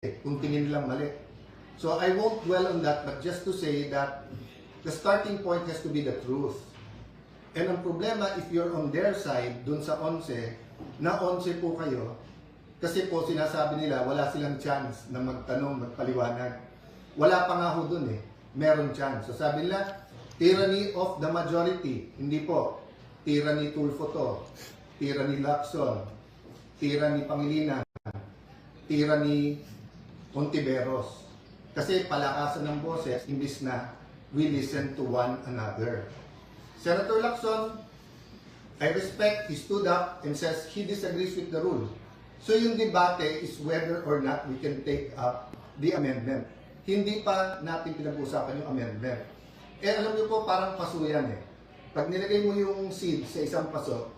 kung tingin nilang mali. So I won't dwell on that, but just to say that the starting point has to be the truth. And ang problema, if you're on their side, dun sa 11, na 11 po kayo, kasi po sinasabi nila, wala silang chance na magtanong, magpaliwanag. Wala pa nga ho dun eh. Meron chance. So sabi nila, tyranny of the majority. Hindi po. Tyranny Tulfo to. Tyranny Lacson. Tyranny Pangilinan. Tyranny Ontiveros. Kasi palakasan ng boses, imbis na we listen to one another. Senator Lacson, I respect, he stood up and says he disagrees with the rule. So yung debate is whether or not we can take up the amendment. Hindi pa natin pinag-usapan yung amendment. Eh alam niyo po, parang paso yan eh. Pag nilagay mo yung seed sa isang paso,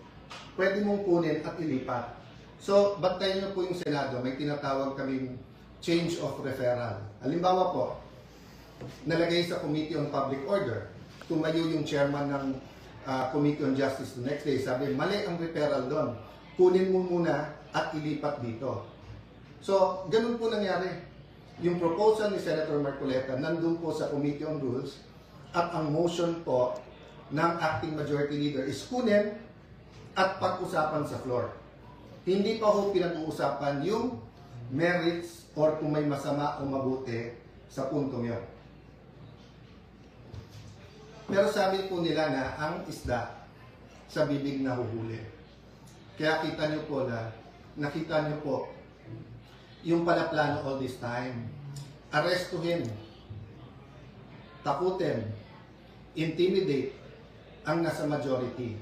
pwede mong kunin at ilipat. So, bantayan niyo po yung Senado, may tinatawag kaming change of referral. Halimbawa po, nalagay sa Committee on Public Order, tumayo yung chairman ng Committee on Justice the next day, sabi, mali ang referral doon. Kunin mo muna at ilipat dito. So, ganun po nangyari. Yung proposal ni Senator Marcoleta nandun po sa Committee on Rules at ang motion po ng Acting Majority Leader is kunin at pag-usapan sa floor. Hindi pa ho pinag-uusapan yung merits or kung may masama o mabuti sa puntong yun. Pero sabi po nila na ang isda sa bibig na huhuli. Kaya kita nyo po na, nakita nyo po, yung pala plano all this time, arestuhin, takutin, intimidate ang nasa majority.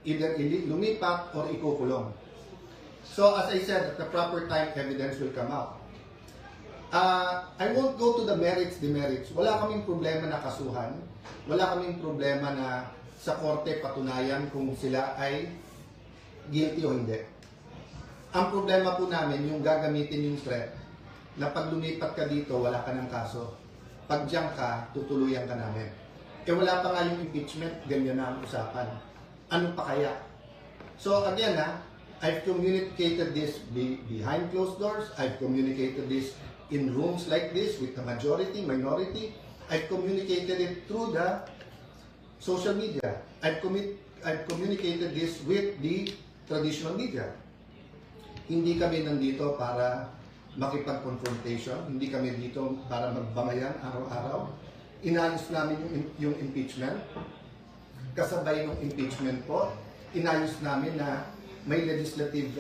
Either lumipat or ikukulong. So as I said, at the proper time, evidence will come out. I won't go to the merits, demerits. Wala kaming problema na kasuhan. Wala kaming problema na sa korte patunayan kung sila ay guilty o hindi. Ang problema po namin, yung gagamitin yung threat, na pag lumipat ka dito, wala ka ng kaso. Pag diyan ka, tutuluyan ka namin. Eh wala pa nga yung impeachment, ganyan na ang usapan. Ano pa kaya? So again I've communicated this behind closed doors. I've communicated this in rooms like this with the majority, minority. I've communicated it through the social media. I've communicated this with the traditional media. Hindi kami nandito para makipag-confrontation. Hindi kami dito para magbangayan araw-araw. Inayos namin yung impeachment. Kasabay ng impeachment po, inayos namin na may legislative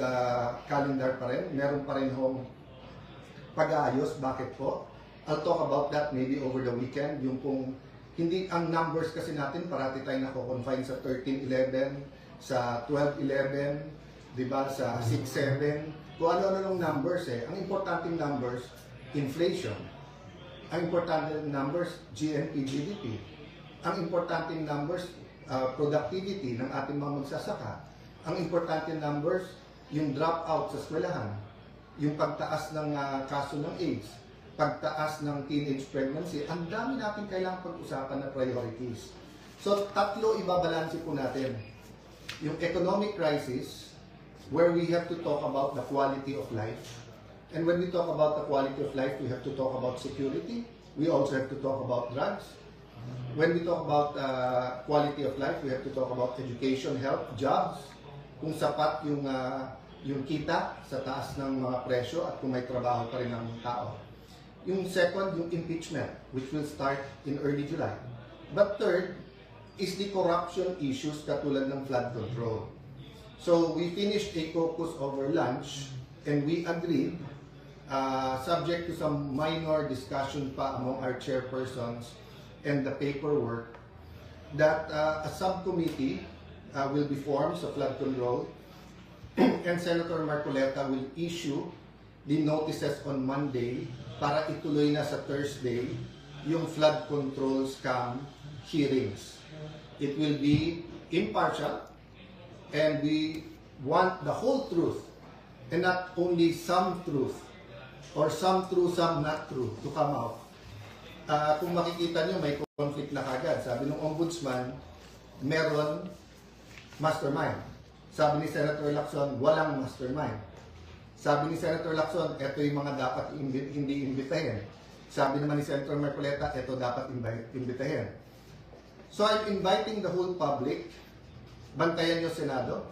calendar pa rin. Meron pa rin hong pag-aayos. Bakit po? I'll talk about that maybe over the weekend. Yung pong, hindi ang numbers kasi natin, parati tayo nako-confine sa 13-11, sa 12-11, diba, sa 6-7. Kung ano-ano ng numbers eh. Ang importanteng numbers, inflation. Ang importanteng numbers, GNP, GDP. Ang importanteng numbers, productivity ng ating mga magsasaka. Ang importanteng numbers, yung dropout sa eskwelahan. Yung pagtaas ng kaso ng AIDS. Pagtaas ng teenage pregnancy. Ang dami natin kailangang pag-usapan na priorities. So, tatlo ibabalanse po natin. Yung economic crisis, where we have to talk about the quality of life. And when we talk about the quality of life, we have to talk about security. We also have to talk about drugs. When we talk about quality of life, we have to talk about education, health, jobs. Kung sapat yung kita sa taas ng mga presyo at kung may trabaho pa rin ang tao. Yung second, yung impeachment, which will start in early July. But third is the corruption issues katulad ng flood control. So we finished a caucus over lunch and we agreed, subject to some minor discussion pa among our chairpersons and the paperwork, that a subcommittee will be formed sa flood control and Senator Marcoleta will issue the notices on Monday para ituloy na sa Thursday yung flood control scam hearings. It will be impartial and we want the whole truth and not only some truth or some true, some not true to come out. Kung makikita nyo, may conflict na kagad. Sabi ng ombudsman, meron mastermind. Sabi ni Senator Lacson, walang mastermind. Sabi ni Senator Lacson, ito yung mga dapat hindi imbitahin. Sabi naman ni Senator Marcoleta, ito dapat imbitahin. So I'm inviting the whole public, bantayan nyo Senado,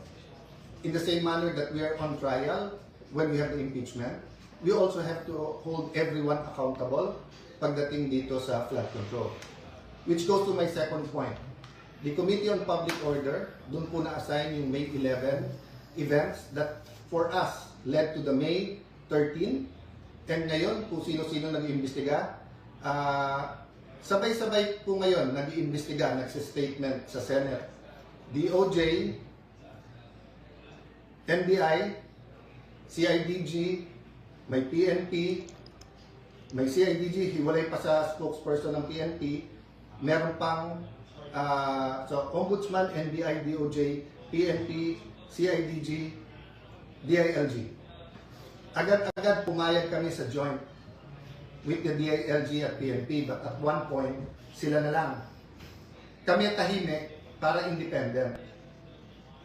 in the same manner that we are on trial when we have the impeachment. We also have to hold everyone accountable pagdating dito sa flood control. Which goes to my second point. The Committee on Public Order, dun po na-assign yung May 11 events that for us led to the May 13. And ngayon, kung sino-sino nag-iimbestiga, sabay-sabay po ngayon nag-iimbestiga, nagsistatement sa Senate. DOJ, NBI, CIDG, may PNP, may CIDG, hiwalay pa sa spokesperson ng PNP, meron pang so Ombudsman, NBI, DOJ, PNP, CIDG, DILG. Agad-agad pumayag kami sa joint with the DILG at PNP, but at one point, sila na lang. Kami tahimik para independent.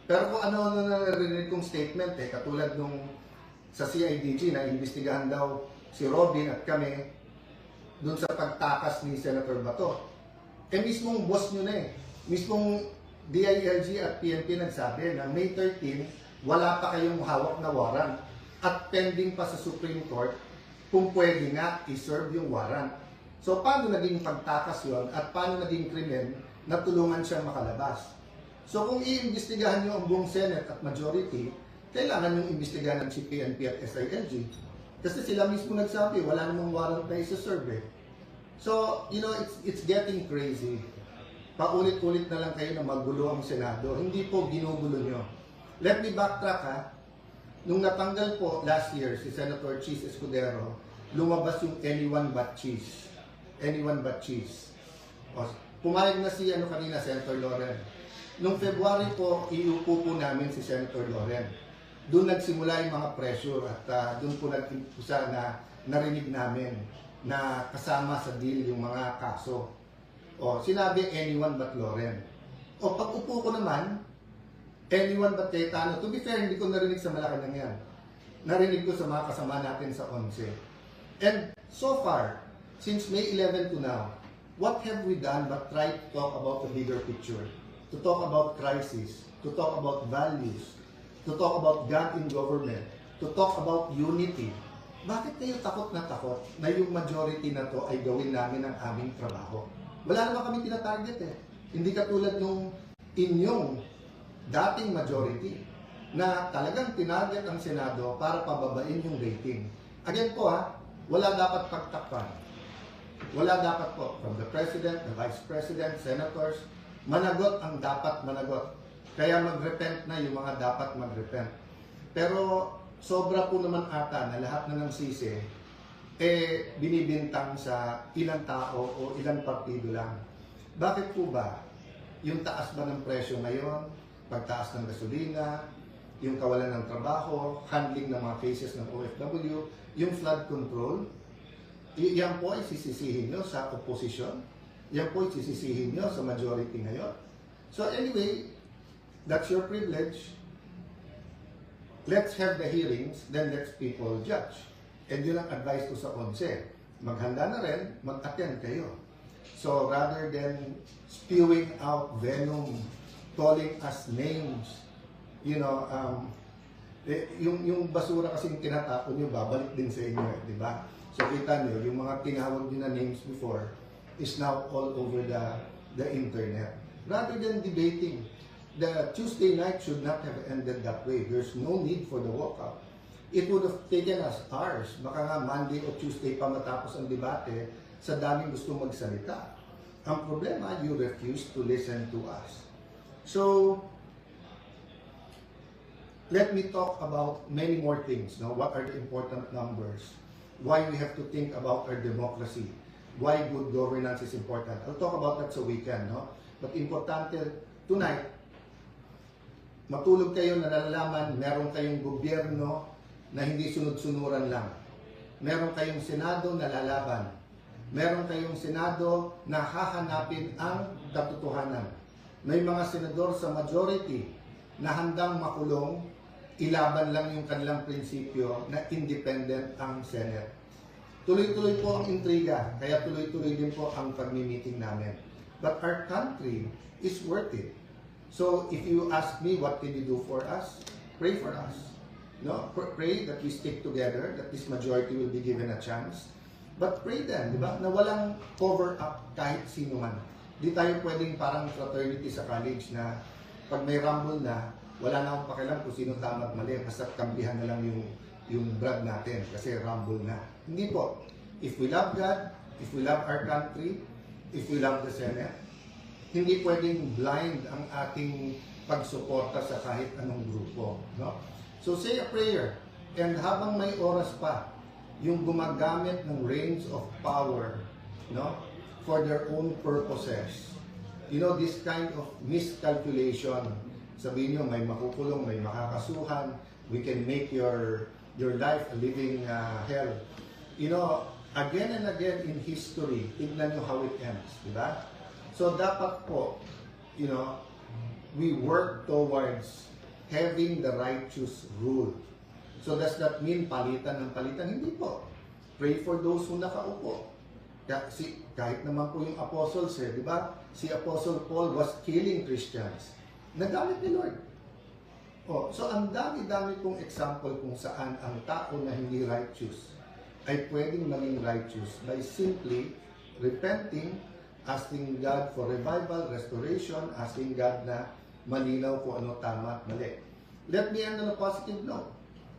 Pero kung ano na narinig kong statement, katulad nung sa CIDG na imbestigahan daw si Robin at kami dun sa pagtakas ni Senator Bato. Mismong boss nyo na mismong DILG at PNP nagsabi na May 13, wala pa kayong hawak na warrant at pending pa sa Supreme Court kung pwede nga i-serve yung warrant. So paano naging pagtakas yon at paano naging krimen na tulungan siyang makalabas? So kung iimbestigahan nyo ang buong Senate at majority, kailangan yung imbestigahan ng CPNP at SILG. Kasi sila mismo nagsabi, wala namang warrant na isa-serve. So, you know, it's getting crazy. Paulit-ulit na lang kayo na magulo ang Senado. Hindi po ginugulo nyo. Let me backtrack ha. Nung natanggal po last year si Senator Cheese Escudero, lumabas yung anyone but cheese. Anyone but cheese. O, pumayag na si kanina, Senator Loren. Nung February po, iupo po namin si Senator Loren. Doon nagsimula yung mga pressure at doon po nag-impulsa na narinig namin na kasama sa deal yung mga kaso. O, sinabi anyone but Loren. O, pag upo ko naman, anyone but Cayetano. To be fair, hindi ko narinig sa Malacanang yan. Narinig ko sa mga kasama natin sa 11. And so far, since May 11 to now, what have we done but try to talk about the bigger picture? To talk about crisis, to talk about values, to talk about God in government, to talk about unity. Bakit kayo takot na yung majority na to ay gawin namin ang aming trabaho? Wala naman kami tinatarget Hindi katulad nung inyong dating majority na talagang tinarget ang Senado para pababain yung rating. Again po wala dapat pagtakpan. Wala dapat po from the President, the Vice President, Senators, managot ang dapat managot. Kaya mag-repent na yung mga dapat mag-repent. Pero sobra po naman ata na lahat na ng sisi binibintang sa ilang tao o ilang partido lang. Bakit po ba? Yung taas ba ng presyo ngayon, pagtaas ng gasolina, yung kawalan ng trabaho, handling ng mga cases ng OFW, yung flood control, yan po ay sisisihin nyo sa opposition, yan po ay sisisihin nyo sa majority ngayon. So anyway, that's your privilege. Let's have the hearings, then let people judge. And yun ang advice ko sa 11. Maghanda na rin, mag-attend kayo. So rather than spewing out venom, calling us names, yung basura kasi yung tinatapon nyo, babalik din sa inyo, di ba? So kita nyo, yung mga tinawag nyo na names before is now all over the internet. Rather than debating, the Tuesday night should not have ended that way. There's no need for the walkout. It would have taken us hours. Baka nga Monday o Tuesday pa matapos ang debate sa daming gusto magsalita. Ang problema, you refuse to listen to us. So, let me talk about many more things. What are the important numbers? Why we have to think about our democracy? Why good governance is important? I'll talk about that sa weekend. But importante tonight, matulog kayo na nalalaman, meron kayong gobyerno na hindi sunod-sunuran lang. Meron kayong Senado na lalaban. Meron kayong Senado na hahanapin ang katotohanan. May mga senador sa majority na handang makulong ilaban lang yung kanilang prinsipyo na independent ang Senate. Tuloy-tuloy po ang intriga, kaya tuloy-tuloy din po ang pagmi-meeting namin. But our country is worth it. So if you ask me what can you do for us, pray for us. No, pray that we stick together, that this majority will be given a chance. But pray then, di ba, na walang cover up kahit sino man. Di tayo pwedeng parang fraternity sa college na pag may rumble na, wala na akong pakialam kung sino tama at mali, basta kampihan na lang yung brad natin kasi rumble na. Hindi po. If we love God, if we love our country, if we love the Senate, hindi pwedeng blind ang ating pagsuporta sa kahit anong grupo. No? So say a prayer, and habang may oras pa, yung gumagamit ng reins of power, no, for their own purposes. You know, this kind of miscalculation, sabihin nyo, may makukulong, may makakasuhan, we can make your life a living hell. You know, again and again in history, tignan nyo how it ends, di ba? So dapat po, you know, we work towards having the righteous rule. So does that mean palitan ng palitan? Hindi po. Pray for those who nakaupo. Kasi kahit naman po yung apostles, di ba? Si Apostle Paul was killing Christians. Nagamit ni Lord. Oh, so ang dami-dami pong example kung saan ang tao na hindi righteous ay pwedeng maging righteous by simply repenting, asking God for revival, restoration, asking God na malinaw kung ano tama at mali. Let me end on a positive note.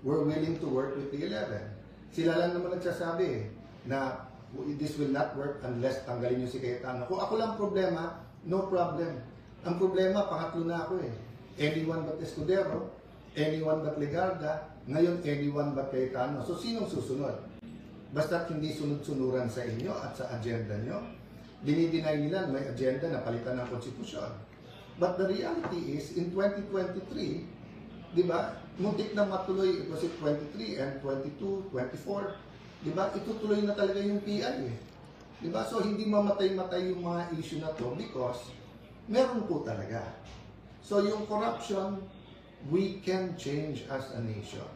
We're willing to work with the 11. Sila lang naman nagsasabi na this will not work unless tanggalin nyo si Cayetano. Kung ako lang problema, no problem. Ang problema, pangatlo na ako eh. Anyone but Escudero, anyone but Legarda, ngayon anyone but Cayetano. So sinong susunod? Basta't hindi sunod-sunuran sa inyo at sa agenda nyo, dinideny nila may agenda na palitan ng konstitusyon. But the reality is, in 2023, di ba, muntik na matuloy, it was 23 and 22, 24, di ba, itutuloy na talaga yung PI eh. Di ba, so hindi mamatay-matay yung mga issue na to because meron po talaga. So yung corruption, we can change as a nation.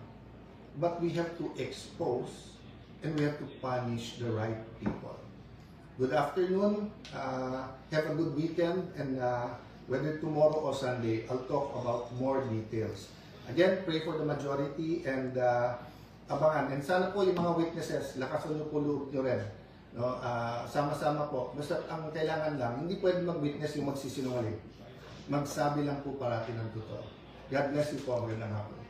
But we have to expose and we have to punish the right people. Good afternoon, have a good weekend, and whether tomorrow or Sunday, I'll talk about more details. Again, pray for the majority and abangan. And sana po yung mga witnesses, lakasan nyo po loob nyo rin. No? Sama-sama po. Basta ang kailangan lang, hindi pwede mag-witness yung magsisinungaling. Magsabi lang po parati ng totoo. God bless you po. Magandang hapon.